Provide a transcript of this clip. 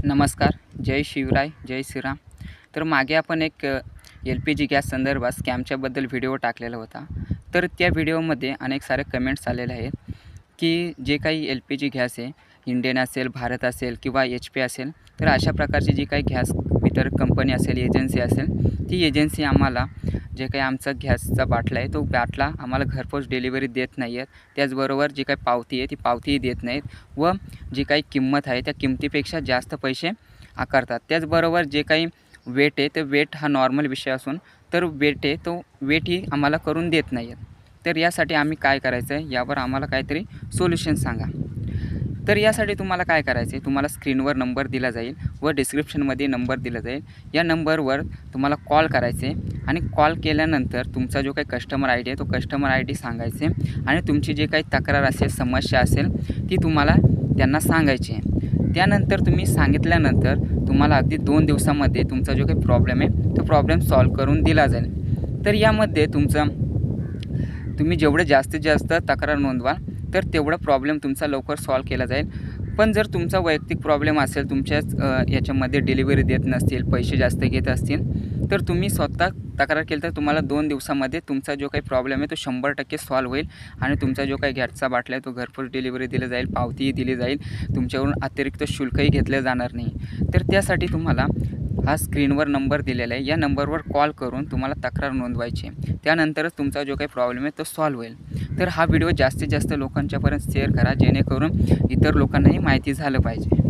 नमस्कार. जय शिवराय, जय श्रीराम. तर मागे आपण एक LPG गॅस संदर्भात स्कॅमच्याबद्दल व्हिडिओ टाकलेला होता. तर त्या व्हिडिओमध्ये अनेक सारे कमेंट्स आलेले आहेत की जे काही LPG गॅस आहे, इंडियन असेल, भारत असेल किंवा HP असेल, तर अशा प्रकारची जी काही गॅस वितरक कंपनी असेल, एजन्सी असेल, ती एजन्सी आम्हाला जे काही आमचा गॅसचा बाटला आहे तो बाटला आम्हाला घरपोच डिलिव्हरी देत नाही आहेत. त्याचबरोबर जी काही पावती आहे ती पावतीही देत नाहीत व जी काही किंमत आहे त्या किमतीपेक्षा जास्त पैसे आकारतात. त्याचबरोबर जे काही वेट आहे ते वेट हा नॉर्मल विषय असून तर वेट आहे तो वेटही आम्हाला करून देत नाही आहेत. तर यासाठी आम्ही काय करायचं आहे यावर आम्हाला काहीतरी सोल्युशन सांगा. तर यासाठी तुम्हाला काय करायचं आहे, तुम्हाला स्क्रीनवर नंबर दिला जाईल व डिस्क्रिप्शनमध्ये नंबर दिला जाईल. या नंबरवर तुम्हाला कॉल करायचे आणि कॉल केल्यानंतर तुमचा जो काही कस्टमर ID आहे तो कस्टमर ID सांगायचे आणि तुमची जे काही तक्रार असेल, समस्या असेल ती तुम्हाला त्यांना सांगायची आहे. त्यानंतर तुम्ही सांगितल्यानंतर तुम्हाला अगदी 2 दिवसामध्ये तुमचा जो काही प्रॉब्लेम आहे तो प्रॉब्लेम सॉल्व्ह करून दिला जाईल. तर यामध्ये तुम्ही जेवढे जास्तीत जास्त तक्रार नोंदवाल तर तेवढा प्रॉब्लेम तुमचा लवकर सॉल्व्ह केला जाईल. पण जर तुमचा वैयक्तिक प्रॉब्लेम असेल, तुमच्याच याच्यामध्ये डिलिव्हरी देत नसतील, पैसे जास्त घेत असतील, तर तुम्ही स्वतः तक्रार केली तर तुम्हाला 2 दिवसामध्ये तुमचा जो काही प्रॉब्लेम आहे तो 100% सॉल्व्ह होईल आणि तुमचा जो काही गॅसचा बाटला आहे तो घरपोच डिलिव्हरी दिली जाईल, पावतीही दिली जाईल, तुमच्याकडून अतिरिक्त शुल्कही घेतले जाणार नाही. तर त्यासाठी तुम्हाला हा स्क्रीनवर नंबर दिलेला आहे, या नंबरवर कॉल करून तुम्हाला तक्रार नोंदवायची आहे. त्यानंतरच तुमचा जो काही प्रॉब्लेम आहे तो सॉल्व्ह होईल. तर हा व्हिडिओ जास्तीत जास्त लोकांच्यापर्यंत शेअर करा जेणेकरून इतर लोकांनाही माहिती झालं पाहिजे.